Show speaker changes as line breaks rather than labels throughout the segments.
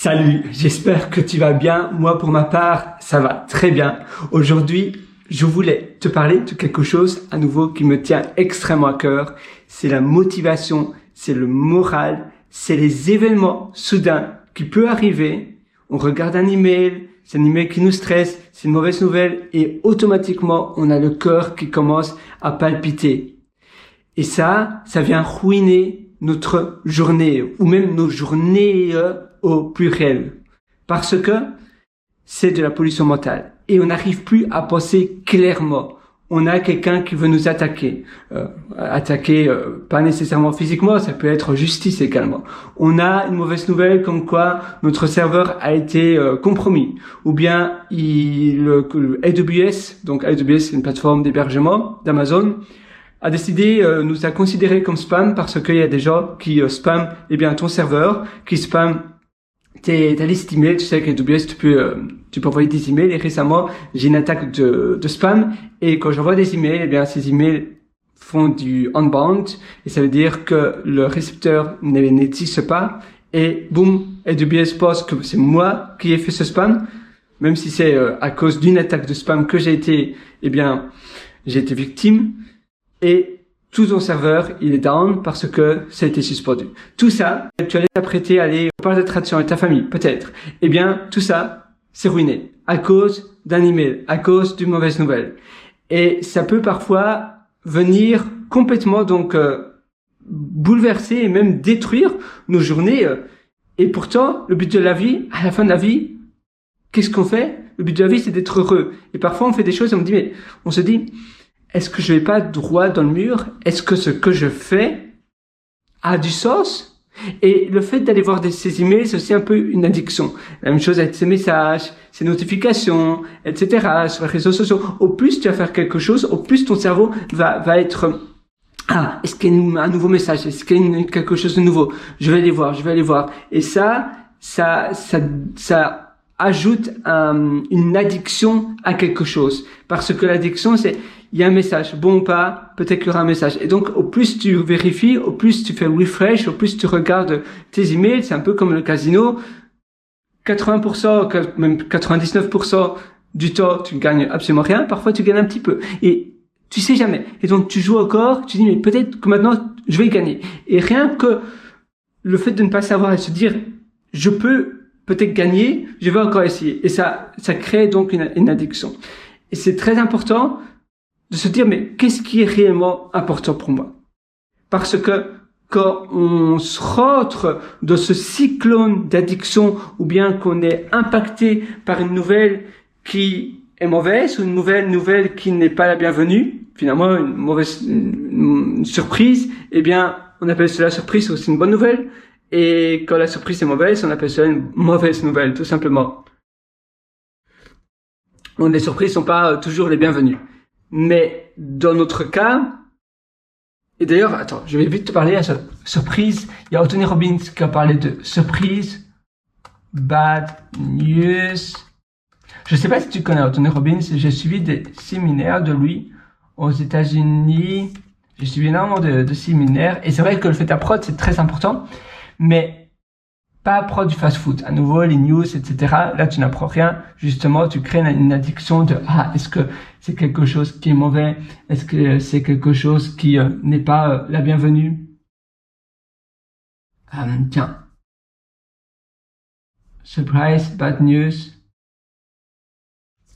Salut, j'espère que tu vas bien. Moi, pour ma part, ça va très bien. Aujourd'hui, je voulais te parler de quelque chose à nouveau qui me tient extrêmement à cœur. C'est la motivation, c'est le moral, c'est les événements soudains qui peuvent arriver. On regarde un email, c'est un email qui nous stresse, c'est une mauvaise nouvelle et automatiquement, on a le cœur qui commence à palpiter. Et ça vient ruiner notre journée ou même nos journées au pluriel, parce que c'est de la pollution mentale et on n'arrive plus à penser clairement. On a quelqu'un qui veut nous attaquer, pas nécessairement physiquement, ça peut être justice également. On a une mauvaise nouvelle comme quoi notre serveur a été compromis, ou bien le AWS, donc AWS c'est une plateforme d'hébergement d'Amazon, a décidé, nous a considéré comme spam parce qu'il y a des gens qui spamment ton serveur, qui spamment ta liste email. Tu sais qu'avec AWS, tu peux envoyer des emails. Et récemment, j'ai une attaque de spam. Et quand j'envoie des emails, ces emails font du unbound. Et ça veut dire que le récepteur n'existe pas. Et boum, AWS pense que c'est moi qui ai fait ce spam. Même si c'est à cause d'une attaque de spam que j'ai été victime. Et tout ton serveur, il est down parce que ça a été suspendu. Tout ça, tu allais t'apprêter à aller au parc d'attractions avec ta famille, peut-être. Tout ça, c'est ruiné à cause d'un email, à cause d'une mauvaise nouvelle. Et ça peut parfois venir complètement bouleverser et même détruire nos journées. Et pourtant, le but de la vie, à la fin de la vie, qu'est-ce qu'on fait? Le but de la vie, c'est d'être heureux. Et parfois, on fait des choses et on se dit, est-ce que je vais pas droit dans le mur? Est-ce que ce que je fais a du sens? Et le fait d'aller voir ces emails, c'est aussi un peu une addiction. La même chose avec ces messages, ces notifications, etc. sur les réseaux sociaux. Au plus tu vas faire quelque chose, au plus ton cerveau va être, est-ce qu'il y a un nouveau message? Est-ce qu'il y a quelque chose de nouveau? Je vais aller voir. Et ça ajoute une addiction à quelque chose. Parce que l'addiction, il y a un message, bon ou pas, peut-être qu'il y aura un message. Et donc, au plus tu vérifies, au plus tu fais refresh, au plus tu regardes tes emails, c'est un peu comme le casino. 80%, même 99% du temps, tu gagnes absolument rien. Parfois, tu gagnes un petit peu. Et tu sais jamais. Et donc, tu joues encore, tu dis, mais peut-être que maintenant, je vais gagner. Et rien que le fait de ne pas savoir et se dire, je peux peut-être gagner, je vais encore essayer. Et ça crée donc une addiction. Et c'est très important de se dire, mais qu'est-ce qui est réellement important pour moi? Parce que quand on se rentre dans ce cyclone d'addiction ou bien qu'on est impacté par une nouvelle qui est mauvaise ou une nouvelle qui n'est pas la bienvenue, finalement une surprise, on appelle cela surprise, c'est aussi une bonne nouvelle. Et quand la surprise est mauvaise, on appelle cela une mauvaise nouvelle, tout simplement. Donc les surprises sont pas toujours les bienvenues. Mais dans notre cas, et d'ailleurs, attends, je vais vite te parler à cette surprise. Il y a Anthony Robbins qui a parlé de surprise, bad news. Je sais pas si tu connais Anthony Robbins, j'ai suivi des séminaires de lui aux États-Unis. J'ai suivi énormément de séminaires. Et c'est vrai que le fait d'apprendre, c'est très important. Mais pas apprendre du fast-food. À nouveau, les news, etc. Là, tu n'apprends rien. Justement, tu crées une addiction de est-ce que c'est quelque chose qui est mauvais? Est-ce que c'est quelque chose qui n'est pas la bienvenue? Tiens. Surprise, bad news.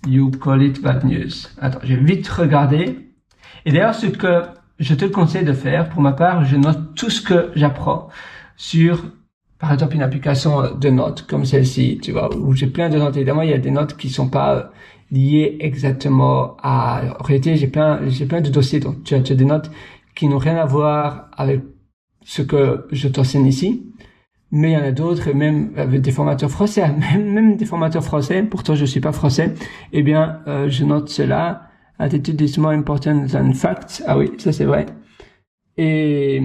You call it bad news. Attends, je vais vite regarder. Et d'ailleurs, ce que je te conseille de faire, pour ma part, je note tout ce que j'apprends sur, par exemple, une application de notes comme celle-ci, tu vois, où j'ai plein de notes. Évidemment, il y a des notes qui sont pas liées exactement en réalité, j'ai plein de dossiers. Donc, tu as des notes qui n'ont rien à voir avec ce que je t'enseigne ici. Mais il y en a d'autres, même avec des formateurs français, même des formateurs français. Pourtant, je suis pas français. Je note cela. Attitude is more important than facts. Ah oui, ça c'est vrai. Et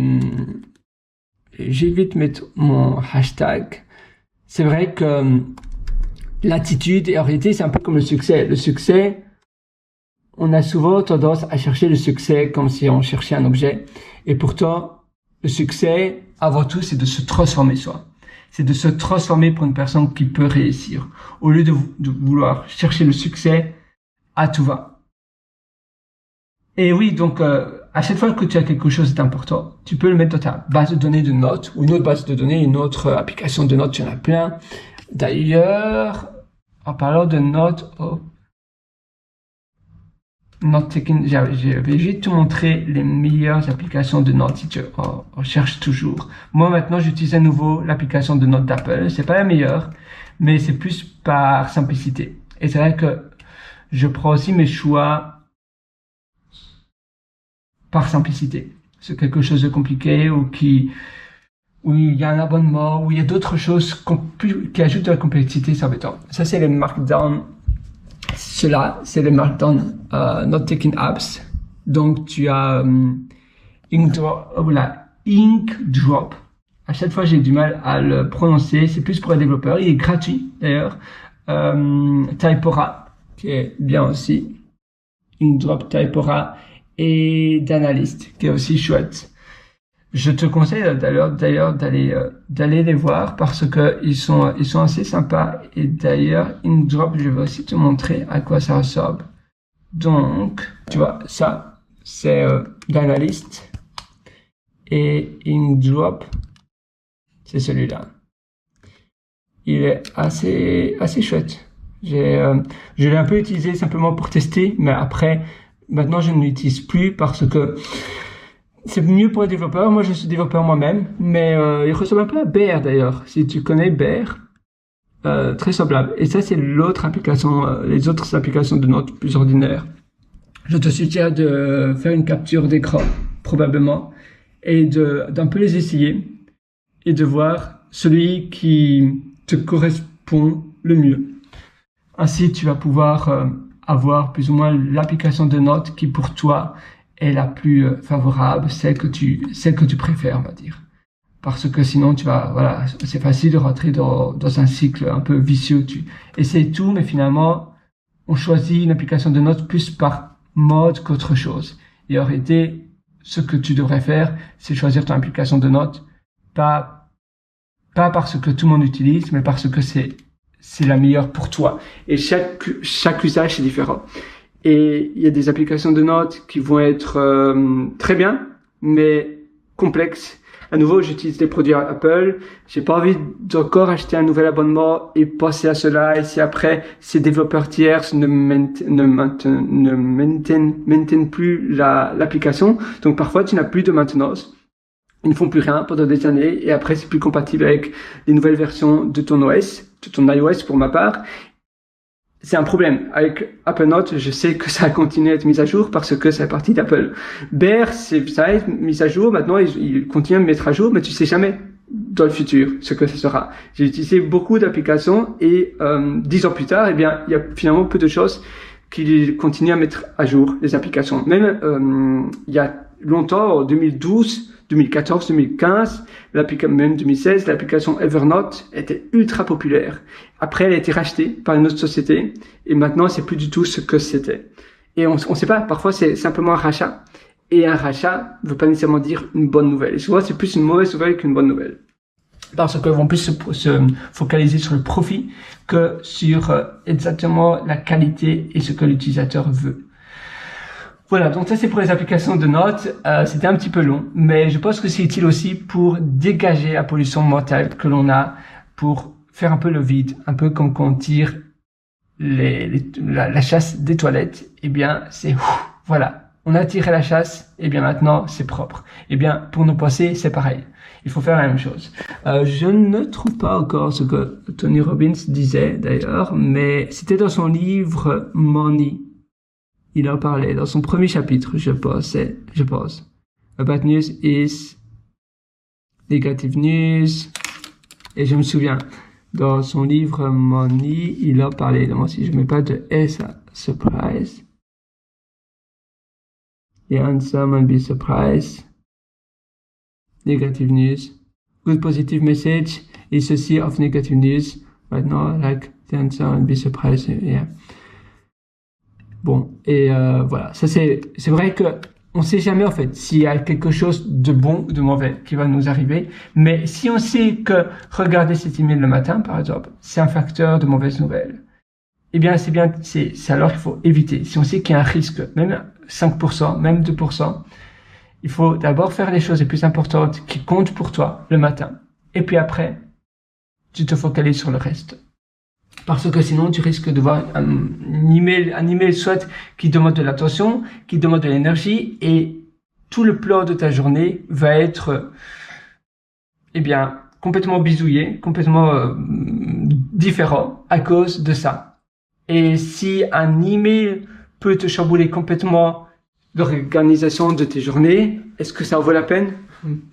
j'évite mettre mon hashtag. C'est vrai que l'attitude, et en réalité, c'est un peu comme le succès. Le succès, on a souvent tendance à chercher le succès comme si on cherchait un objet. Et pourtant, le succès, avant tout, c'est de se transformer soi. c'est de se transformer pour une personne qui peut réussir, au lieu de vouloir chercher le succès à tout va. Et oui, donc à chaque fois que tu as quelque chose d'important, tu peux le mettre dans ta base de données de notes, ou une autre base de données, une autre application de notes, il y en a plein. D'ailleurs, en parlant de notes, Note taking, j'avais juste te montrer les meilleures applications de notes si tu cherches toujours. Moi maintenant j'utilise à nouveau l'application de notes d'Apple. C'est pas la meilleure, mais c'est plus par simplicité. Et c'est vrai que je prends aussi mes choix par simplicité. C'est quelque chose de compliqué où il y a un abonnement, où il y a d'autres choses qui ajoutent de la complexité, c'est embêtant. Ça c'est les Markdown. Cela, c'est le Markdown Note Taking Apps. Donc, tu as Inkdrop. À chaque fois, j'ai du mal à le prononcer. C'est plus pour les développeurs. Il est gratuit, d'ailleurs. Typora, qui est bien aussi. Inkdrop, Typora. Et Danalyst, qui est aussi chouette. Je te conseille d'ailleurs d'aller les voir parce que ils sont assez sympas. Et d'ailleurs, Inkdrop, je vais aussi te montrer à quoi ça ressemble. Donc, tu vois, ça, c'est Danalyst. Et Inkdrop, c'est celui-là. Il est assez chouette. Je l'ai un peu utilisé simplement pour tester, mais après, maintenant, je ne l'utilise plus parce que c'est mieux pour les développeurs. Moi, je suis développeur moi-même, mais il ressemble un peu à Bear d'ailleurs. Si tu connais Bear, très semblable. Et ça, c'est l'autre application, les autres applications de notes plus ordinaires. Je te suggère de faire une capture d'écran, probablement, et d'un peu les essayer et de voir celui qui te correspond le mieux. Ainsi, tu vas pouvoir avoir plus ou moins l'application de notes qui pour toi est la plus favorable, celle que tu préfères, on va dire. Parce que sinon, c'est facile de rentrer dans un cycle un peu vicieux. Tu essayes tout, mais finalement, on choisit une application de notes plus par mode qu'autre chose. Et en réalité, ce que tu devrais faire, c'est choisir ton application de notes, pas parce que tout le monde utilise, mais parce que c'est la meilleure pour toi. Et chaque usage est différent. Et il y a des applications de notes qui vont être très bien, mais complexes. À nouveau, j'utilise des produits Apple. J'ai pas envie d'encore acheter un nouvel abonnement et passer à cela. Et si après, ces développeurs tiers ne maintiennent plus l'application, donc parfois tu n'as plus de maintenance. Ils ne font plus rien pendant des années et après c'est plus compatible avec les nouvelles versions de ton OS, de ton iOS pour ma part. C'est un problème. Avec Apple Notes, je sais que ça a continué à être mis à jour parce que c'est partie d'Apple. Bear, ça va être mis à jour. Maintenant, ils continuent à me mettre à jour, mais tu sais jamais dans le futur ce que ça sera. J'ai utilisé beaucoup d'applications et 10 ans plus tard, eh bien, il y a finalement peu de choses qui continuent à mettre à jour les applications. Même il y a longtemps, en 2012, 2014, 2015, même 2016, l'application Evernote était ultra populaire. Après, elle a été rachetée par une autre société et maintenant, c'est plus du tout ce que c'était. Et on sait pas, parfois, c'est simplement un rachat. Et un rachat ne veut pas nécessairement dire une bonne nouvelle. Et souvent, c'est plus une mauvaise nouvelle qu'une bonne nouvelle. Parce qu'ils vont plus se focaliser sur le profit que sur exactement la qualité et ce que l'utilisateur veut. Voilà, donc ça c'est pour les applications de notes. C'était un petit peu long, mais je pense que c'est utile aussi pour dégager la pollution mentale que l'on a, pour faire un peu le vide, un peu comme quand on tire la chasse des toilettes. Eh bien, voilà, on a tiré la chasse, et bien maintenant c'est propre. Eh bien, pour nos pensées, c'est pareil. Il faut faire la même chose. Je ne trouve pas encore ce que Tony Robbins disait d'ailleurs, mais c'était dans son livre Money. Il en parlait dans son premier chapitre, je pense. A bad news is negative news. Et je me souviens, dans son livre Money, il en parlait. Donc, si je mets pas de S à surprise. The answer might be surprise. Negative news. Good positive message is a sea of negative news. Right now, like the answer might be surprise. Yeah. Bon, et voilà, ça c'est vrai que on sait jamais en fait s'il y a quelque chose de bon ou de mauvais qui va nous arriver. Mais si on sait que regarder cet email le matin, par exemple, c'est un facteur de mauvaises nouvelles, eh bien, c'est alors qu'il faut éviter. Si on sait qu'il y a un risque, même 5%, même 2%, il faut d'abord faire les choses les plus importantes qui comptent pour toi le matin. Et puis après, tu te focalises sur le reste. Parce que sinon, tu risques de voir un email soit qui demande de l'attention, qui demande de l'énergie, et tout le plan de ta journée va être, complètement bisouillé, complètement différent à cause de ça. Et si un email peut te chambouler complètement l'organisation de tes journées, est-ce que ça en vaut la peine?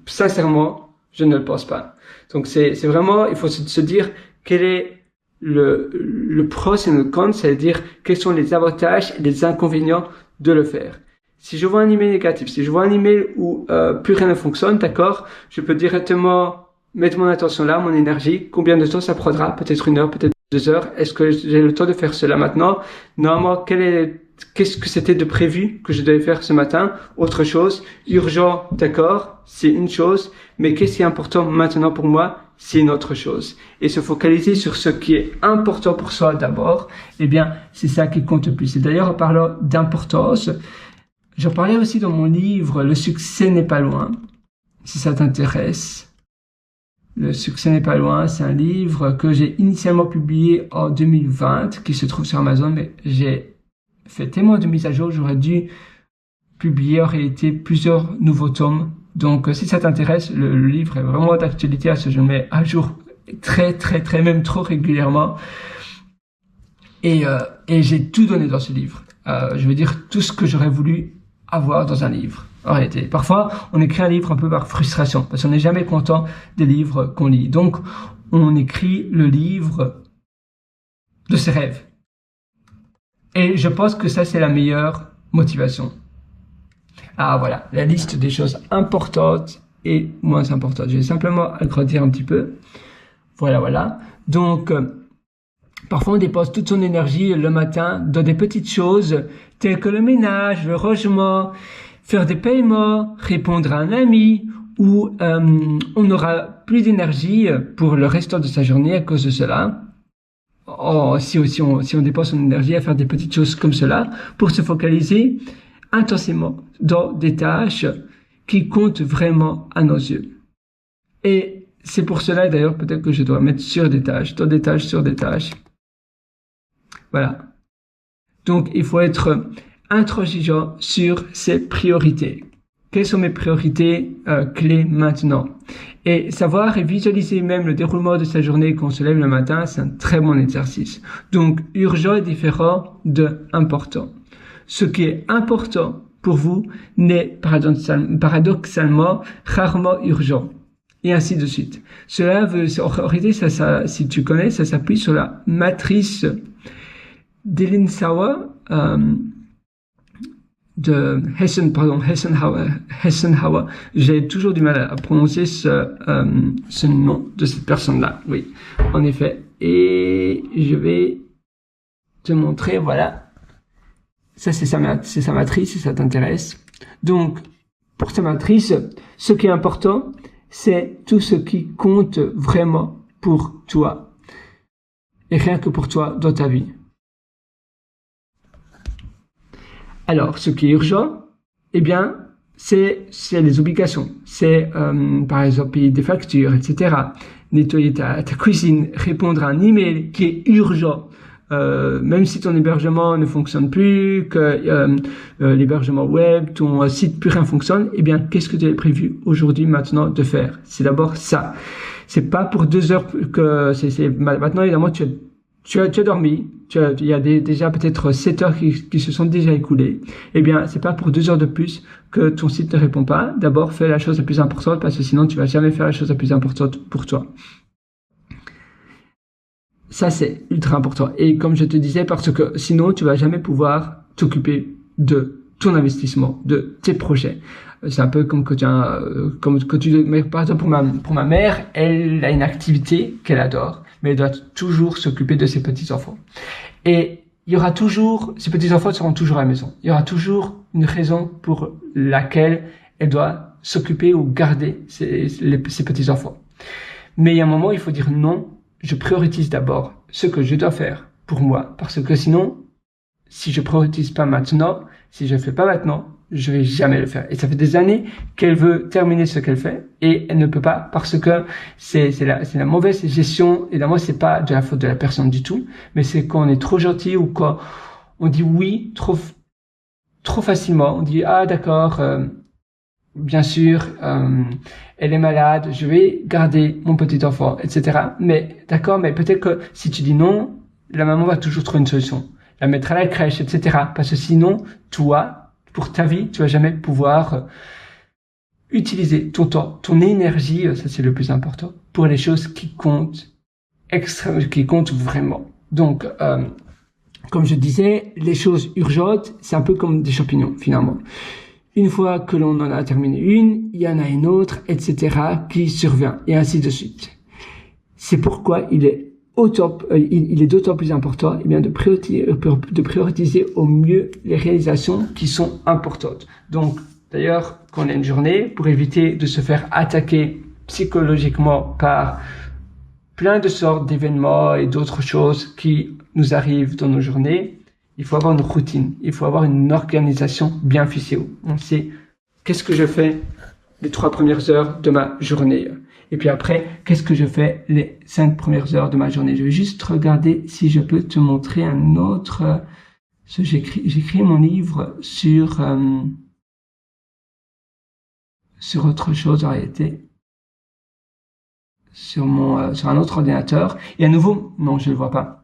Sincèrement, je ne le pense pas. Donc c'est vraiment, il faut se dire quel est le pros et le cons, c'est-à-dire quels sont les avantages et les inconvénients de le faire. Si je vois un email négatif, si je vois un email où plus rien ne fonctionne, d'accord, je peux directement mettre mon attention là, mon énergie, combien de temps ça prendra, peut-être 1 heure, peut-être 2 heures, est-ce que j'ai le temps de faire cela maintenant? Normalement, qu'est-ce que c'était de prévu que je devais faire ce matin? Autre chose, urgent, d'accord, c'est une chose, mais qu'est-ce qui est important maintenant pour moi? C'est une autre chose. Et se focaliser sur ce qui est important pour soi d'abord, c'est ça qui compte le plus. Et d'ailleurs, en parlant d'importance, j'en parlais aussi dans mon livre, Le succès n'est pas loin, si ça t'intéresse. Le succès n'est pas loin, c'est un livre que j'ai initialement publié en 2020, qui se trouve sur Amazon, mais j'ai fait tellement de mises à jour, j'aurais dû publier en réalité plusieurs nouveaux tomes. Donc, si ça t'intéresse, le livre est vraiment d'actualité, je le mets à jour très, même trop régulièrement. Et j'ai tout donné dans ce livre. Je veux dire, tout ce que j'aurais voulu avoir dans un livre. En réalité, parfois, on écrit un livre un peu par frustration, parce qu'on n'est jamais content des livres qu'on lit. Donc, on écrit le livre de ses rêves. Et je pense que ça, c'est la meilleure motivation. Ah, voilà, la liste des choses importantes et moins importantes. Je vais simplement agrandir un petit peu. Voilà. Donc, parfois, on dépense toute son énergie le matin dans des petites choses telles que le ménage, le rangement, faire des paiements, répondre à un ami, ou on n'aura plus d'énergie pour le restant de sa journée à cause de cela. Si on dépense son énergie à faire des petites choses comme cela, pour se focaliser intensément dans des tâches qui comptent vraiment à nos yeux. Et c'est pour cela, d'ailleurs, peut-être que je dois mettre sur des tâches, sur des tâches. Voilà. Donc, il faut être intransigeant sur ses priorités. Quelles sont mes priorités clés maintenant? Et savoir et visualiser même le déroulement de sa journée quand on se lève le matin, c'est un très bon exercice. Donc, urgent est différent de important. Ce qui est important pour vous n'est paradoxalement rarement urgent. Et ainsi de suite. Cela veut, en réalité, si tu connais, ça s'appuie sur la matrice d'Eisenhower, de Eisenhower. J'ai toujours du mal à prononcer ce nom de cette personne-là. Oui, en effet. Et je vais te montrer, voilà. Ça, c'est sa matrice, si ça t'intéresse. Donc, pour sa matrice, ce qui est important, c'est tout ce qui compte vraiment pour toi. Et rien que pour toi dans ta vie. Alors, ce qui est urgent, c'est les obligations. C'est, par exemple, payer des factures, etc. Nettoyer ta cuisine, répondre à un email qui est urgent. Même si ton hébergement ne fonctionne plus, que l'hébergement web, ton site, plus rien fonctionne, qu'est-ce que tu avais prévu aujourd'hui, maintenant, de faire? C'est d'abord ça. C'est pas pour 2 heures que maintenant, évidemment, tu as dormi, il y a déjà peut-être 7 heures qui se sont déjà écoulées. C'est pas pour 2 heures de plus que ton site ne répond pas. D'abord, fais la chose la plus importante, parce que sinon, tu vas jamais faire la chose la plus importante pour toi. Ça, c'est ultra important. Et comme je te disais, parce que sinon, tu vas jamais pouvoir t'occuper de ton investissement, de tes projets. C'est un peu comme par exemple, pour ma mère, elle a une activité qu'elle adore, mais elle doit toujours s'occuper de ses petits-enfants. Et il y aura toujours, ces petits-enfants seront toujours à la maison. Il y aura toujours une raison pour laquelle elle doit s'occuper ou garder ces petits-enfants. Mais il y a un moment, il faut dire non, je priorise d'abord ce que je dois faire pour moi. Parce que sinon, si je priorise pas maintenant, si je le fais pas maintenant, je vais jamais le faire. Et ça fait des années qu'elle veut terminer ce qu'elle fait et elle ne peut pas parce que c'est la mauvaise gestion. Et moi, c'est pas de la faute de la personne du tout, mais c'est quand on est trop gentil ou quand on dit oui trop facilement. On dit ah d'accord, bien sûr, elle est malade, je vais garder mon petit enfant, etc. Mais d'accord, mais peut-être que si tu dis non, la maman va toujours trouver une solution, la mettre à la crèche, etc. Parce que sinon, toi, pour ta vie, tu vas jamais pouvoir utiliser ton temps, ton énergie, ça c'est le plus important, pour les choses qui comptent qui comptent vraiment. Donc, comme je disais, les choses urgentes, c'est un peu comme des champignons finalement. Une fois que l'on en a terminé une, il y en a une autre, etc. qui survient, et ainsi de suite. C'est pourquoi il est d'autant plus important de prioriser au mieux les réalisations qui sont importantes. Donc, d'ailleurs, quand on a une journée, pour éviter de se faire attaquer psychologiquement par plein de sortes d'événements et d'autres choses qui nous arrivent dans nos journées, il faut avoir une routine, il faut avoir une organisation bien ficelée. On sait qu'est-ce que je fais les 3 premières heures de ma journée. Et puis après, qu'est-ce que je fais les 5 premières heures de ma journée. Je vais juste regarder si je peux te montrer un autre. J'écris mon livre sur autre chose en réalité. Sur un autre ordinateur. Et à nouveau, non, je le vois pas.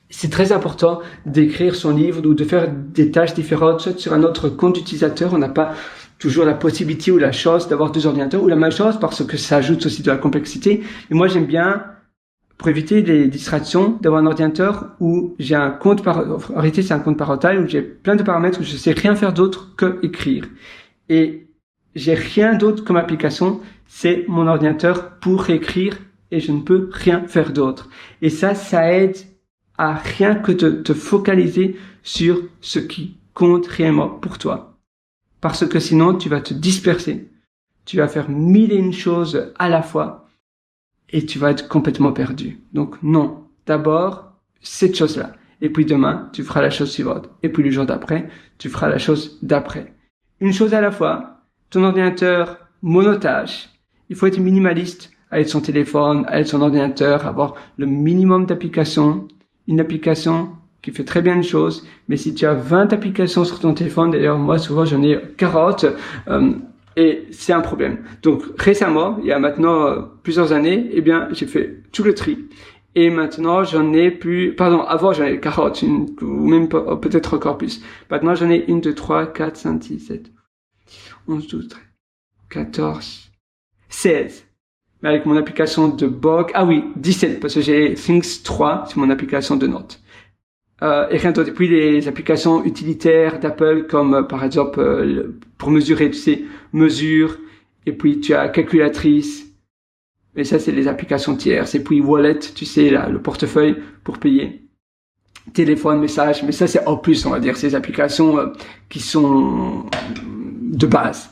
C'est très important d'écrire son livre ou de faire des tâches différentes, soit sur un autre compte d'utilisateur. On n'a pas toujours la possibilité ou la chance d'avoir 2 ordinateurs, ou la malchance parce que ça ajoute aussi de la complexité. Mais moi, j'aime bien, pour éviter les distractions, d'avoir un ordinateur où j'ai un compte en réalité, c'est un compte parental où j'ai plein de paramètres où je sais rien faire d'autre que écrire. Et j'ai rien d'autre comme application, c'est mon ordinateur pour écrire et je ne peux rien faire d'autre. Et ça aide à rien que te focaliser sur ce qui compte réellement pour toi. Parce que sinon, tu vas te disperser. Tu vas faire 1001 choses à la fois et tu vas être complètement perdu. Donc non, d'abord, cette chose-là. Et puis demain, tu feras la chose suivante. Et puis le jour d'après, tu feras la chose d'après. Une chose à la fois. Ton ordinateur, monotâche. Il faut être minimaliste avec son téléphone, avec son ordinateur, avoir le minimum d'applications. Une application qui fait très bien une chose, mais si tu as 20 applications sur ton téléphone, d'ailleurs moi souvent j'en ai 40, et c'est un problème. Donc récemment, il y a maintenant plusieurs années, eh bien j'ai fait tout le tri, et maintenant j'en ai plus, avant j'en ai 40, ou même peut-être encore plus. Maintenant j'en ai 1, 2, 3, 4, 5, 6, 7, 11, 12, 13, 14, 16. Mais avec mon application de Bog, 17, parce que j'ai Things 3 sur mon application de notes. Et rien d'autre. Et puis les applications utilitaires d'Apple, comme par exemple pour mesurer, tu sais, mesure. Et puis tu as calculatrice. Mais ça, c'est les applications tierces. Et puis Wallet, tu sais, là, le portefeuille pour payer. Téléphone, message. Mais ça, c'est en plus, on va dire, ces applications qui sont de base.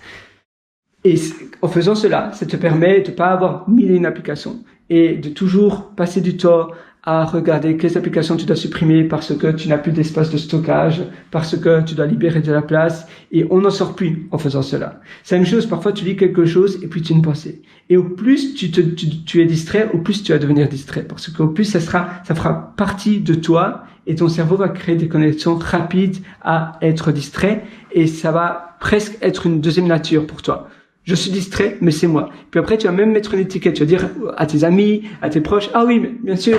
Et en faisant cela, ça te permet de pas avoir 1001 applications et de toujours passer du temps à regarder quelles applications tu dois supprimer parce que tu n'as plus d'espace de stockage, parce que tu dois libérer de la place et on n'en sort plus en faisant cela. C'est la même chose, parfois tu lis quelque chose et puis tu ne pensais. Et au plus tu es distrait, au plus tu vas devenir distrait parce qu'au plus ça fera partie de toi et ton cerveau va créer des connexions rapides à être distrait et ça va presque être une deuxième nature pour toi. Je suis distrait, mais c'est moi. Puis après, tu vas même mettre une étiquette. Tu vas dire à tes amis, à tes proches, ah oui, mais bien sûr,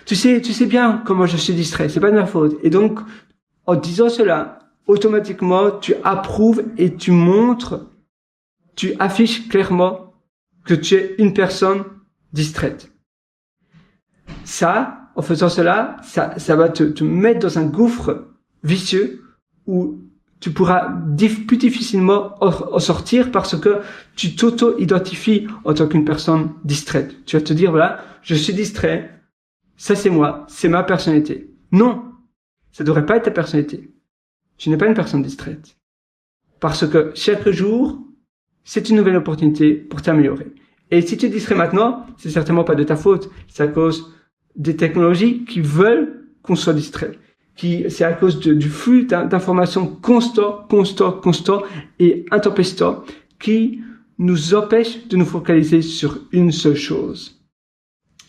tu sais bien comment je suis distrait. C'est pas de ma faute. Et donc, en disant cela, automatiquement, tu approuves et tu montres, tu affiches clairement que tu es une personne distraite. Ça, en faisant cela, ça va te mettre dans un gouffre vicieux où tu pourras plus difficilement en sortir parce que tu t'auto-identifies en tant qu'une personne distraite. Tu vas te dire, voilà, je suis distrait, ça c'est moi, c'est ma personnalité. Non, Ça ne devrait pas être ta personnalité. Tu n'es pas une personne distraite. Parce que chaque jour, c'est une nouvelle opportunité pour t'améliorer. Et si tu es distrait maintenant, c'est certainement pas de ta faute. C'est à cause des technologies qui veulent qu'on soit distrait. C'est à cause du flux d'informations constant et intempestant qui nous empêche de nous focaliser sur une seule chose.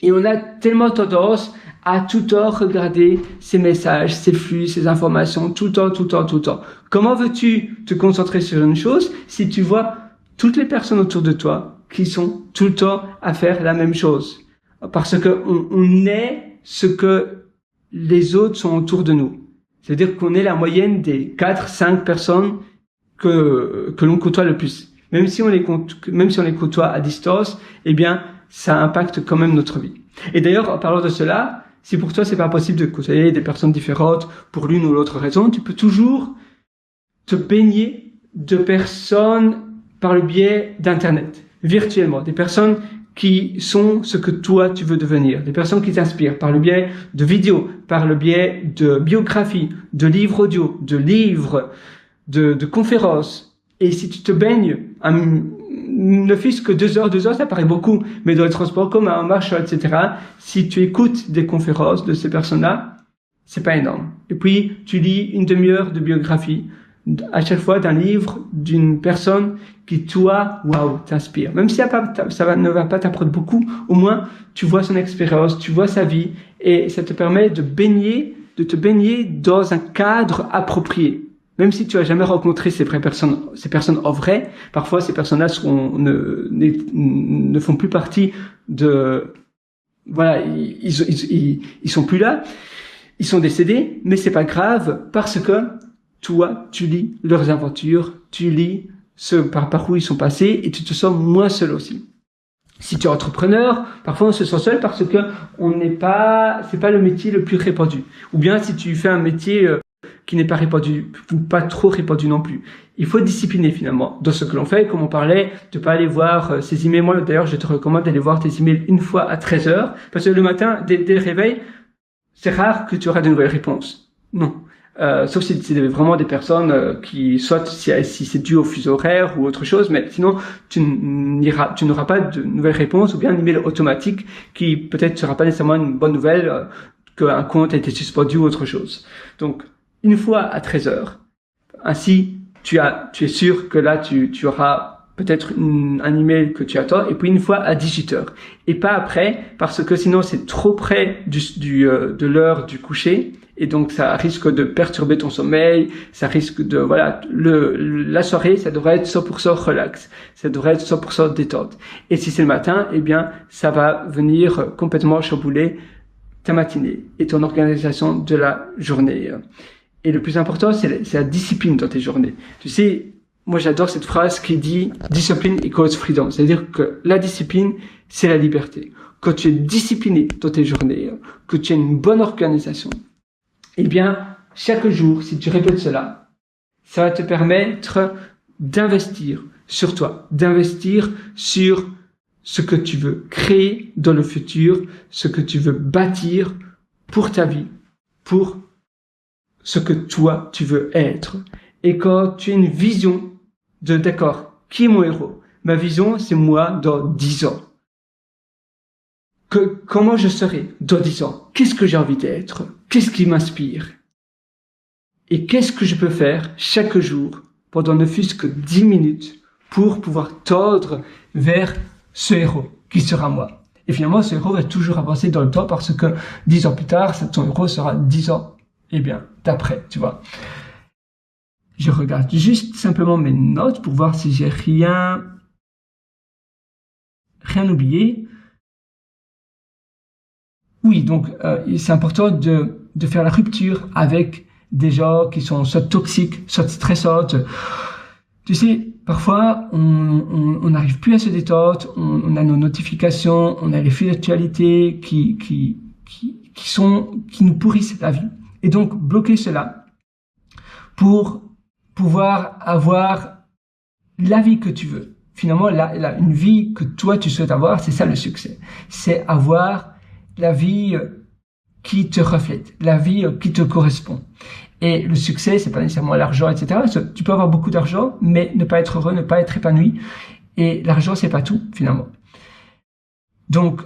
Et on a tellement tendance à tout le temps regarder ces messages, ces flux, ces informations, tout le temps. Comment veux-tu te concentrer sur une chose si tu vois toutes les personnes autour de toi qui sont tout le temps à faire la même chose? Parce que on est ce que les autres sont autour de nous. C'est-à-dire qu'on est la moyenne des 4-5 personnes que l'on côtoie le plus. Même si on les côtoie à distance, eh bien, ça impacte quand même notre vie. Et d'ailleurs, en parlant de cela, si pour toi c'est pas possible de côtoyer des personnes différentes pour l'une ou l'autre raison, tu peux toujours te baigner de personnes par le biais d'internet, virtuellement, des personnes qui sont ce que toi tu veux devenir, des personnes qui t'inspirent par le biais de vidéos, par le biais de biographies, de livres audio, de livres, de conférences. Et si tu te baignes, ne fût-ce que 2 heures, ça paraît beaucoup, mais dans les transports communs, en marchant, etc., si tu écoutes des conférences de ces personnes-là, c'est pas énorme. Et puis, tu lis une demi-heure de biographie, à chaque fois d'un livre, d'une personne qui, toi, waouh, t'inspire. Même si ne va pas t'apprendre beaucoup, au moins, tu vois son expérience, tu vois sa vie, et ça te permet de te baigner dans un cadre approprié. Même si tu as jamais rencontré ces personnes en vrai, parfois ces personnes-là ne font plus partie de, voilà, ils sont plus là, ils sont décédés, mais c'est pas grave parce que toi, tu lis leurs aventures, tu lis par où ils sont passés et tu te sens moins seul aussi. Si tu es entrepreneur, parfois on se sent seul parce que c'est pas le métier le plus répandu. Ou bien si tu fais un métier qui n'est pas répandu, ou pas trop répandu non plus. Il faut discipliner finalement dans ce que l'on fait, comme on parlait, de pas aller voir ses emails. Moi d'ailleurs, je te recommande d'aller voir tes emails une fois à 13h, parce que le matin, dès le réveil, c'est rare que tu auras de nouvelles réponses. Non. Sauf si c'est vraiment des personnes qui, soit si c'est dû au fuseau horaire ou autre chose, mais sinon tu n'auras pas de nouvelles réponses ou bien un email automatique qui peut-être sera pas nécessairement une bonne nouvelle qu'un compte a été suspendu ou autre chose. Donc une fois à 13h, ainsi tu es sûr que là tu auras peut-être un email que tu attends, et puis une fois à 18h. Et pas après, parce que sinon c'est trop près de l'heure du coucher, et donc ça risque de perturber ton sommeil, ça risque de, voilà, la soirée, ça devrait être 100% relax, ça devrait être 100% détente. Et si c'est le matin, eh bien, ça va venir complètement chambouler ta matinée et ton organisation de la journée. Et le plus important, c'est la discipline dans tes journées. Tu sais, moi j'adore cette phrase qui dit « Discipline equals freedom ». C'est-à-dire que la discipline, c'est la liberté. Quand tu es discipliné dans tes journées, que tu as une bonne organisation, eh bien, chaque jour, si tu répètes cela, ça va te permettre d'investir sur toi, d'investir sur ce que tu veux créer dans le futur, ce que tu veux bâtir pour ta vie, pour ce que toi, tu veux être. Et quand tu as une vision d'accord, qui est mon héros? Ma vision, c'est moi dans 10 ans. Comment je serai dans 10 ans? Qu'est-ce que j'ai envie d'être? Qu'est-ce qui m'inspire? Et qu'est-ce que je peux faire chaque jour pendant ne fût-ce que 10 minutes pour pouvoir tendre vers ce héros qui sera moi? Et finalement, ce héros va toujours avancer dans le temps parce que 10 ans plus tard, ton héros sera 10 ans, eh bien, d'après, tu vois. Je regarde juste simplement mes notes pour voir si j'ai rien oublié. Oui, donc c'est important de faire la rupture avec des gens qui sont soit toxiques, soit stressantes. Tu sais, parfois on n'arrive plus à se détendre, on a nos notifications, on a les fils d'actualité qui nous pourrissent la vie. Et donc bloquer cela pour pouvoir avoir la vie que tu veux. Finalement, une vie que toi tu souhaites avoir, c'est ça le succès. C'est avoir la vie qui te reflète, la vie qui te correspond. Et le succès, c'est pas nécessairement l'argent, etc. Tu peux avoir beaucoup d'argent, mais ne pas être heureux, ne pas être épanoui. Et l'argent, c'est pas tout, finalement. Donc,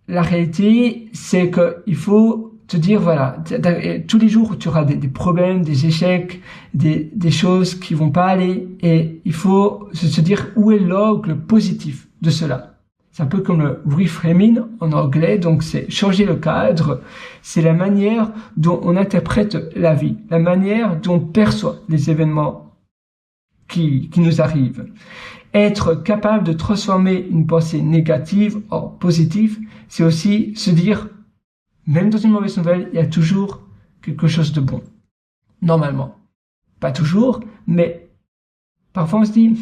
la réalité, c'est que il faut te dire, voilà, tous les jours où tu auras des problèmes, des échecs, des choses qui vont pas aller, et il faut se dire où est l'angle positif de cela. C'est un peu comme le reframing en anglais, donc c'est changer le cadre, c'est la manière dont on interprète la vie, la manière dont on perçoit les événements qui nous arrivent. Être capable de transformer une pensée négative en positive, c'est aussi se dire, même dans une mauvaise nouvelle, il y a toujours quelque chose de bon. Normalement. Pas toujours, mais parfois on se dit,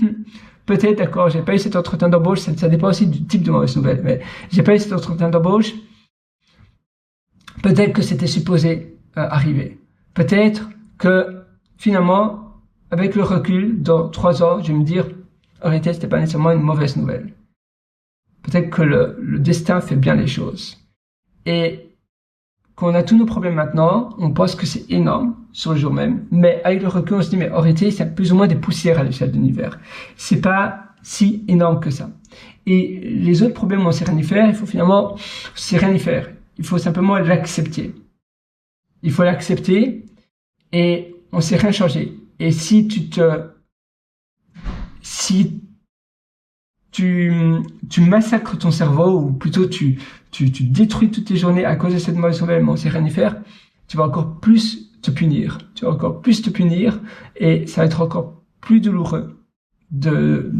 peut-être, d'accord, j'ai pas eu cet entretien d'embauche, ça dépend aussi du type de mauvaise nouvelle, mais j'ai pas eu cet entretien d'embauche, peut-être que c'était supposé arriver. Peut-être que, finalement, avec le recul, dans 3 ans, je vais me dire, en réalité, c'était pas nécessairement une mauvaise nouvelle. Peut-être que le destin fait bien les choses. Et quand on a tous nos problèmes maintenant, on pense que c'est énorme sur le jour même, mais avec le recul, on se dit, mais en réalité, c'est plus ou moins des poussières à l'échelle de l'univers. C'est pas si énorme que ça. Et les autres problèmes où on sait rien y faire, il faut finalement, c'est rien y faire. Il faut simplement l'accepter. Il faut l'accepter et on sait rien changer. Et si tu massacres ton cerveau, ou plutôt tu détruis toutes tes journées à cause de cette mauvaise nouvelle, mais on sait rien y faire, tu vas encore plus te punir. Tu vas encore plus te punir, et ça va être encore plus douloureux de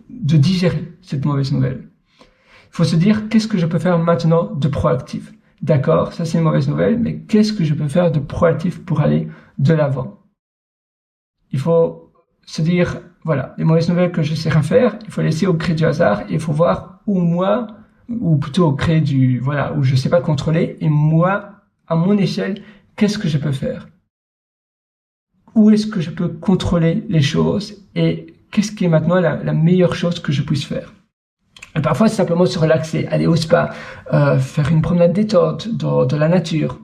digérer cette mauvaise nouvelle. Il faut se dire, qu'est-ce que je peux faire maintenant de proactif? D'accord, ça c'est une mauvaise nouvelle, mais qu'est-ce que je peux faire de proactif pour aller de l'avant? Il faut se dire, voilà, les mauvaises nouvelles que je sais rien faire, il faut laisser au gré du hasard, et il faut voir où moi, ou plutôt au gré du, voilà, où je sais pas contrôler, et moi, à mon échelle, qu'est-ce que je peux faire? Où est-ce que je peux contrôler les choses, et qu'est-ce qui est maintenant la meilleure chose que je puisse faire? Et parfois, c'est simplement se relaxer, aller au spa, faire une promenade détente dans la nature,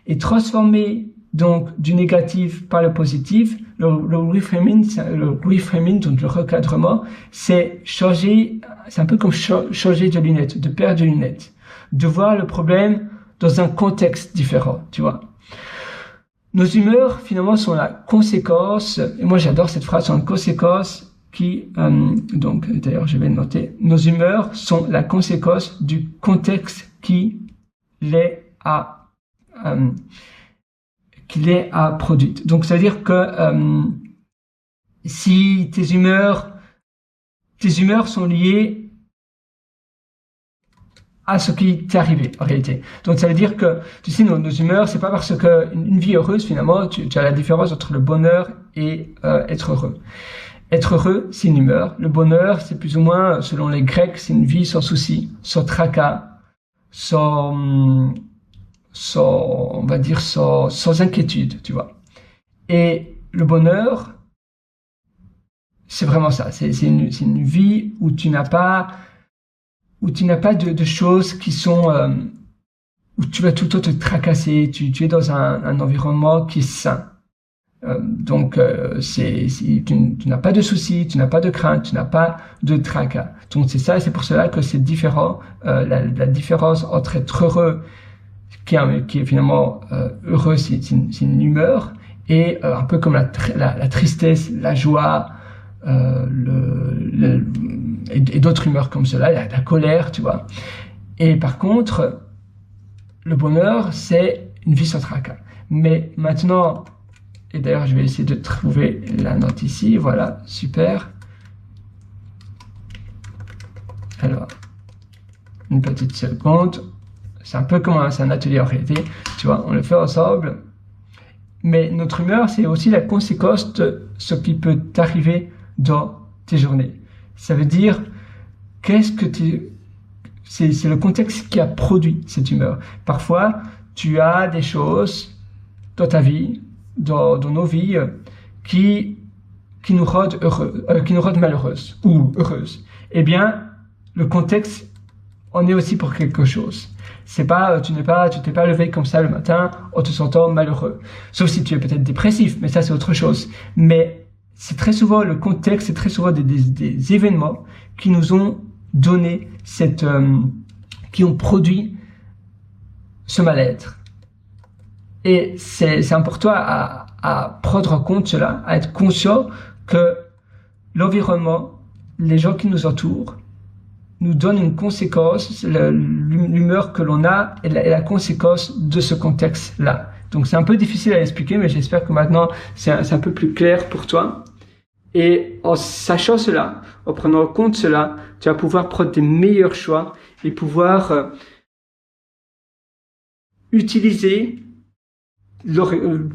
et transformer donc du négatif par le positif. Le reframing, donc le recadrement, c'est changer, c'est un peu comme changer de lunettes, de paire de lunettes, de voir le problème dans un contexte différent, tu vois. Nos humeurs, finalement, sont la conséquence, et moi j'adore cette phrase, sont une conséquence qui, donc d'ailleurs je vais le noter, nos humeurs sont la conséquence du contexte qui les a produites. Donc, ça veut dire que si tes humeurs sont liées à ce qui t'est arrivé, en réalité. Donc, ça veut dire que, tu sais, nos humeurs, c'est pas parce que une vie heureuse, finalement, tu as la différence entre le bonheur et être heureux. Être heureux, c'est une humeur. Le bonheur, c'est plus ou moins, selon les Grecs, c'est une vie sans souci, sans tracas, sans inquiétude, tu vois. Et le bonheur, c'est vraiment ça. C'est une vie où tu n'as pas de choses qui sont, où tu vas tout le temps te tracasser. Tu es dans un environnement qui est sain. Donc, tu n'as pas de soucis, tu n'as pas de crainte, tu n'as pas de tracas. Donc, c'est ça, et c'est pour cela que c'est différent. La différence entre être heureux, qui est finalement heureux, c'est une humeur, et un peu comme la tristesse, la joie, et d'autres humeurs comme cela, la colère, tu vois. Et par contre, le bonheur, c'est une vie sans tracas. Mais maintenant, et d'ailleurs je vais essayer de trouver la note ici, voilà, super. Alors, une petite seconde. C'est un peu comme c'est un atelier en réalité, tu vois, on le fait ensemble. Mais notre humeur, c'est aussi la conséquence de ce qui peut t'arriver dans tes journées. Ça veut dire, c'est le contexte qui a produit cette humeur. Parfois, tu as des choses dans ta vie, dans nos vies, qui nous rendent malheureuses ou heureuses. Eh bien, le contexte on est aussi pour quelque chose. C'est pas, tu t'es pas levé comme ça le matin en te sentant malheureux. Sauf si tu es peut-être dépressif, mais ça c'est autre chose. Mais c'est très souvent le contexte, c'est très souvent des événements qui nous ont donné qui ont produit ce mal-être. Et c'est important à prendre en compte cela, à être conscient que l'environnement, les gens qui nous entourent, nous donnent une conséquence, l'humeur que l'on a est la conséquence de ce contexte-là. Donc c'est un peu difficile à expliquer, mais j'espère que maintenant c'est un peu plus clair pour toi. Et en sachant cela, en prenant en compte cela, tu vas pouvoir prendre des meilleurs choix et pouvoir utiliser,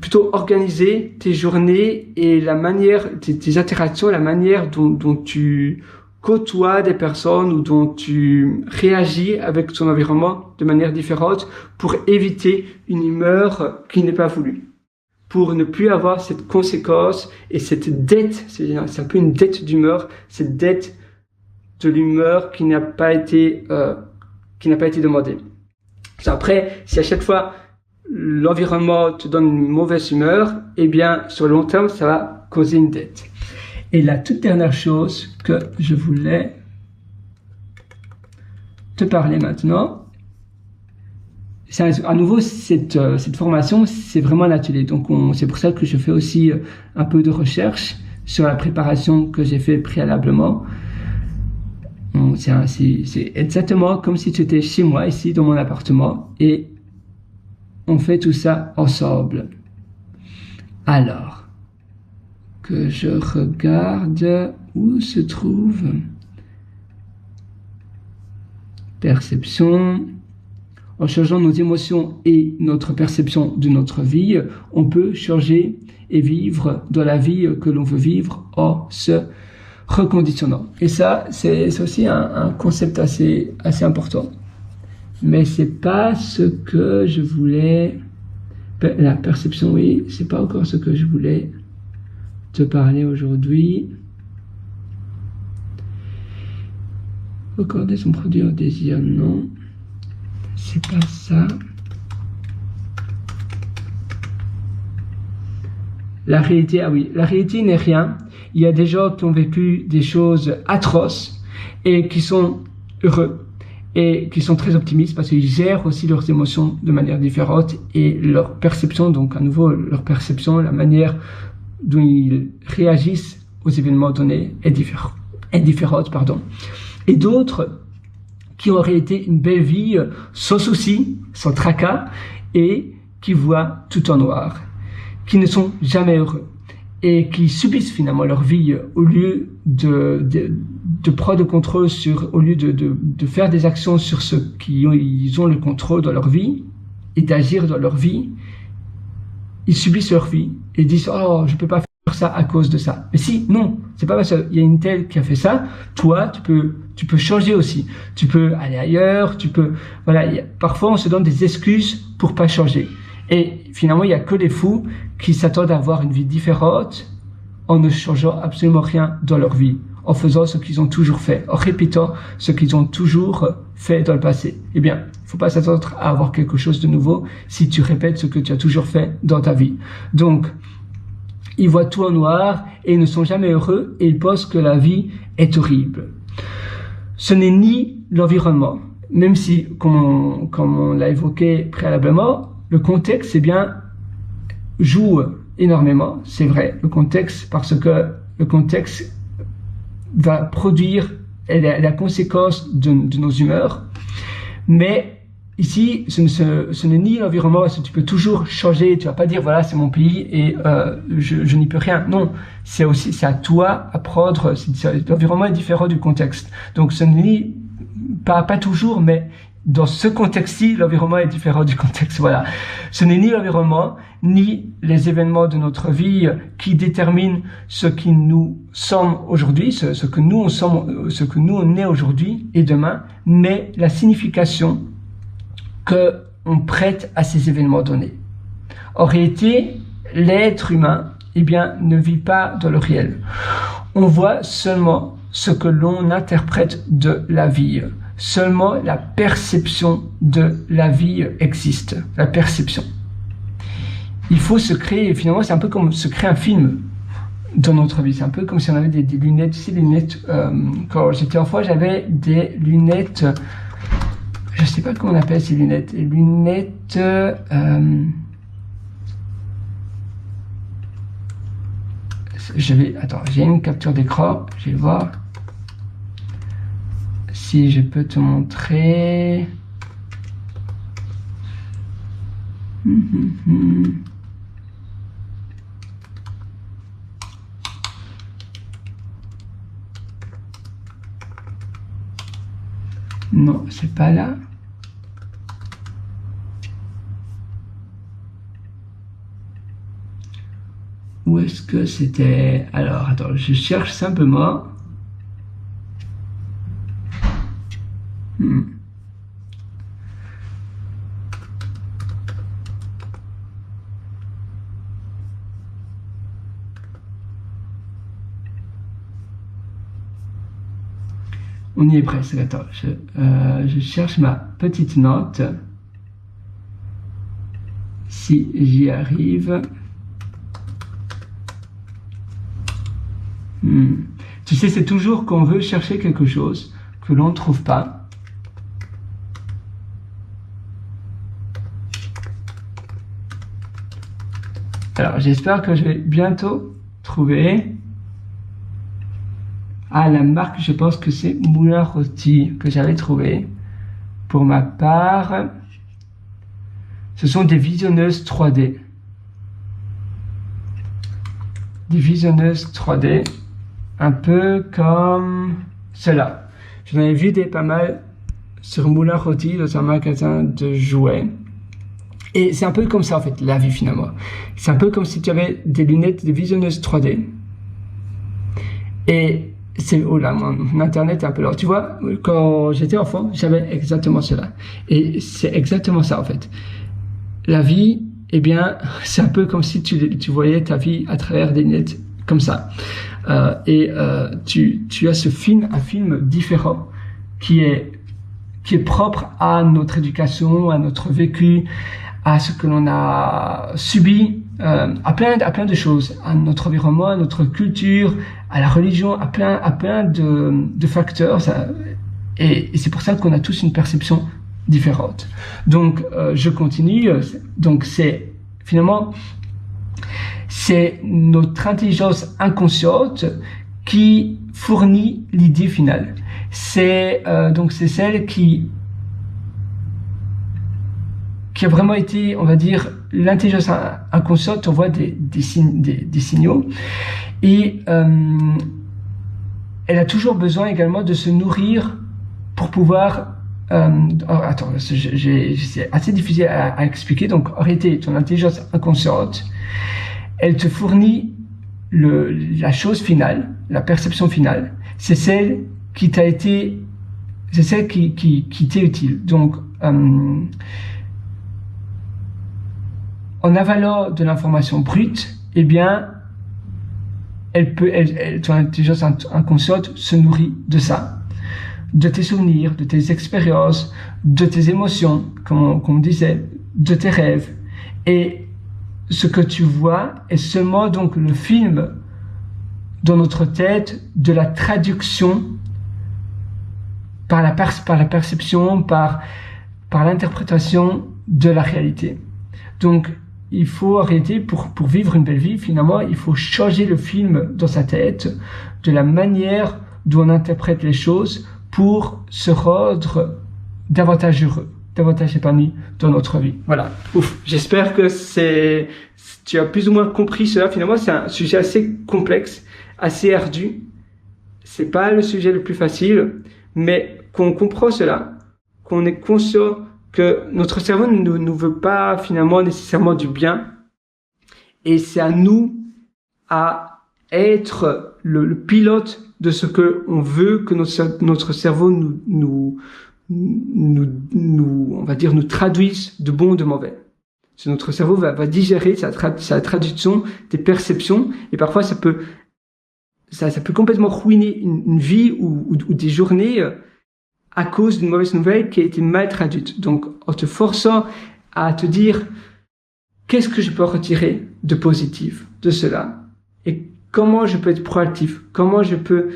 plutôt organiser tes journées et la manière, tes interactions, la manière dont tu côtoies des personnes ou dont tu réagis avec ton environnement de manière différente pour éviter une humeur qui n'est pas voulue. Pour ne plus avoir cette conséquence et cette dette, c'est un peu une dette d'humeur, cette dette de l'humeur qui n'a pas été demandée. Après, si à chaque fois l'environnement te donne une mauvaise humeur, eh bien sur le long terme, ça va causer une dette. Et la toute dernière chose que je voulais te parler maintenant, à nouveau, cette formation, c'est vraiment un atelier. Donc, c'est pour ça que je fais aussi un peu de recherche sur la préparation que j'ai fait préalablement. C'est exactement comme si tu étais chez moi, ici, dans mon appartement, et on fait tout ça ensemble. Alors, que je regarde où se trouve perception. En changeant nos émotions et notre perception de notre vie, on peut changer et vivre dans la vie que l'on veut vivre en se reconditionnant. Et ça, c'est aussi un concept assez important. Mais c'est pas ce que je voulais. La perception, oui, c'est pas encore ce que je voulais te parler aujourd'hui. Recorder son produit en désir, non. C'est pas ça. La réalité, ah oui, la réalité n'est rien. Il y a des gens qui ont vécu des choses atroces et qui sont heureux et qui sont très optimistes parce qu'ils gèrent aussi leurs émotions de manière différente et leur perception, donc à nouveau leur perception, la manière dont ils réagissent aux événements donnés est différente. Et d'autres qui ont en réalité une belle vie sans soucis, sans tracas, et qui voient tout en noir, qui ne sont jamais heureux, et qui subissent finalement leur vie au lieu de prendre le contrôle au lieu de faire des actions sur ce qu'ils ont le contrôle dans leur vie, et d'agir dans leur vie, ils subissent leur vie, et disent « Oh, je peux pas faire ça à cause de ça. » Mais si, non, c'est pas parce qu'il y a une telle qui a fait ça, toi, tu peux changer aussi. Tu peux aller ailleurs, parfois on se donne des excuses pour pas changer. Et finalement, il y a que les fous qui s'attendent à avoir une vie différente en ne changeant absolument rien dans leur vie, en faisant ce qu'ils ont toujours fait, en répétant ce qu'ils ont toujours fait dans le passé. Eh bien, il faut pas s'attendre à avoir quelque chose de nouveau si tu répètes ce que tu as toujours fait dans ta vie. Donc, ils voient tout en noir et ils ne sont jamais heureux et ils pensent que la vie est horrible. Ce n'est ni l'environnement, même si, comme on l'a évoqué préalablement, le contexte, joue énormément, c'est vrai, le contexte, parce que le contexte va produire la conséquence de nos humeurs. Mais ici, ce n'est ni l'environnement, parce que tu peux toujours changer, tu vas pas dire voilà, c'est mon pays et je n'y peux rien. Non, c'est à toi à prendre, l'environnement est différent du contexte. Donc ce n'est pas toujours, mais dans ce contexte-ci, l'environnement est différent du contexte. Voilà. Ce n'est ni l'environnement, ni les événements de notre vie qui déterminent ce qui nous sommes aujourd'hui, ce que nous on est aujourd'hui et demain, mais la signification que on prête à ces événements donnés. En réalité, l'être humain, ne vit pas dans le réel. On voit seulement ce que l'on interprète de la vie, seulement la perception de la vie existe. La perception. Il faut se créer, finalement c'est un peu comme se créer un film dans notre vie. C'est un peu comme si on avait des lunettes, tu sais, des lunettes, quand j'étais enfant, j'avais des lunettes, je sais pas comment on appelle ces lunettes, les lunettes, attends, j'ai une capture d'écran, je vais voir si je peux te montrer. Non, c'est pas là. Où est-ce que c'était? Alors, attends, je cherche simplement. On y est presque. Attends, je cherche ma petite note. Si j'y arrive. Tu sais, c'est toujours qu'on veut chercher quelque chose que l'on ne trouve pas. Alors, j'espère que je vais bientôt trouver. Ah, la marque, je pense que c'est Moulin Rôti que j'avais trouvé. Pour ma part, ce sont des visionneuses 3D. Des visionneuses 3D, un peu comme cela. J'en avais vu pas mal sur Moulin Rôti dans un magasin de jouets. Et c'est un peu comme ça en fait, la vie finalement. C'est un peu comme si tu avais des lunettes, des visionneuses 3D. Et c'est, oh là, mon internet est un peu lent. Tu vois, quand j'étais enfant, j'avais exactement cela. Et c'est exactement ça en fait. La vie, eh bien, c'est un peu comme si tu voyais ta vie à travers des lunettes comme ça. Tu as un film différent qui est propre à notre éducation, à notre vécu, à ce que l'on a subi, à plein de choses, à notre environnement, à notre culture, à la religion, à plein de facteurs. Et c'est pour ça qu'on a tous une perception différente. Donc, je continue. Donc, finalement, c'est notre intelligence inconsciente qui fournit l'idée finale. C'est celle qui a vraiment été, on va dire, l'intelligence inconsciente envoie des signaux et elle a toujours besoin également de se nourrir pour pouvoir attends, c'est assez difficile à expliquer. Donc en réalité, ton intelligence inconsciente, elle te fournit la chose finale, la perception finale. C'est celle qui t'est utile. Donc en avalant de l'information brute, eh bien, ton intelligence inconsciente se nourrit de ça, de tes souvenirs, de tes expériences, de tes émotions, comme on disait, de tes rêves. Et ce que tu vois est seulement donc le film dans notre tête de la traduction par la perception, par l'interprétation de la réalité. Donc, il faut arrêter, pour vivre une belle vie, finalement, il faut changer le film dans sa tête, de la manière dont on interprète les choses pour se rendre davantage heureux, davantage épanoui dans notre vie. Voilà. Ouf. J'espère que tu as plus ou moins compris cela. Finalement, c'est un sujet assez complexe, assez ardu. C'est pas le sujet le plus facile, mais qu'on comprend cela, qu'on est conscient que notre cerveau ne nous veut pas finalement nécessairement du bien, et c'est à nous à être le pilote de ce que on veut que notre cerveau nous on va dire nous traduise de bon ou de mauvais. Notre cerveau va digérer sa traduction des perceptions, et parfois ça peut complètement ruiner une vie ou des journées à cause d'une mauvaise nouvelle qui a été mal traduite. Donc, en te forçant à te dire qu'est-ce que je peux retirer de positif de cela et comment je peux être proactif, comment je peux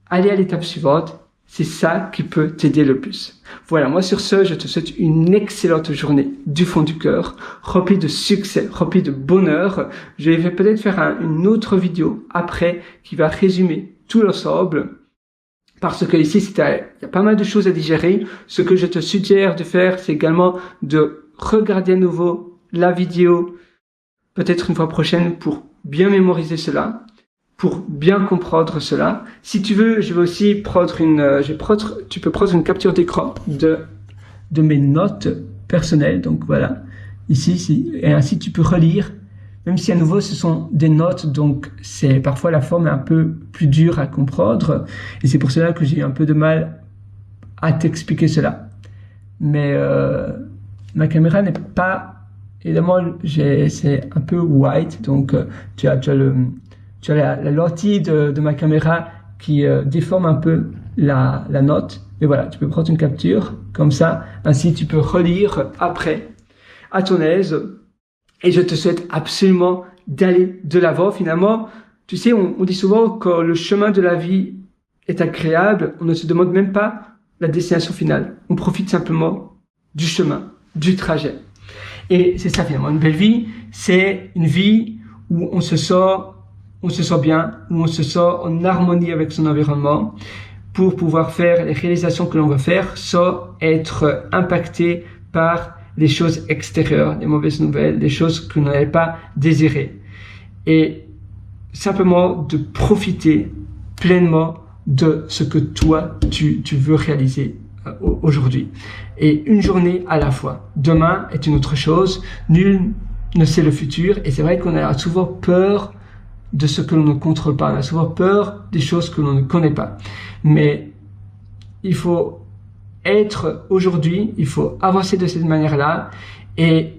aller à l'étape suivante, c'est ça qui peut t'aider le plus. Voilà, moi sur ce, je te souhaite une excellente journée du fond du cœur, remplie de succès, remplie de bonheur. Je vais peut-être faire une autre vidéo après qui va résumer tout l'ensemble. Parce que ici, il y a pas mal de choses à digérer. Ce que je te suggère de faire, c'est également de regarder à nouveau la vidéo, peut-être une fois prochaine, pour bien mémoriser cela, pour bien comprendre cela. Si tu veux, je vais aussi prendre tu peux prendre une capture d'écran de mes notes personnelles. Donc voilà, ici, et ainsi tu peux relire. Même si à nouveau ce sont des notes, donc c'est parfois la forme est un peu plus dure à comprendre, et c'est pour cela que j'ai eu un peu de mal à t'expliquer cela. Mais ma caméra n'est pas, évidemment, c'est un peu wide, donc tu as la lentille de ma caméra qui déforme un peu la note. Mais voilà, tu peux prendre une capture comme ça, ainsi tu peux relire après à ton aise. Et je te souhaite absolument d'aller de l'avant. Finalement, tu sais, on dit souvent que le chemin de la vie est agréable, on ne se demande même pas la destination finale. On profite simplement du chemin, du trajet. Et c'est ça finalement, une belle vie, c'est une vie où on se sent bien, où on se sent en harmonie avec son environnement pour pouvoir faire les réalisations que l'on va faire sans être impacté par les choses extérieures, les mauvaises nouvelles, les choses que l'on n'avait pas désirées. Et simplement de profiter pleinement de ce que toi, tu veux réaliser aujourd'hui. Et une journée à la fois. Demain est une autre chose. Nul ne sait le futur. Et c'est vrai qu'on a souvent peur de ce que l'on ne contrôle pas. On a souvent peur des choses que l'on ne connaît pas. Mais il faut être aujourd'hui, il faut avancer de cette manière-là, et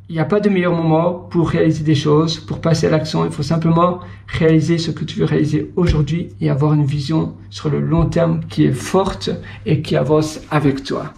il n'y a pas de meilleur moment pour réaliser des choses, pour passer à l'action. Il faut simplement réaliser ce que tu veux réaliser aujourd'hui et avoir une vision sur le long terme qui est forte et qui avance avec toi.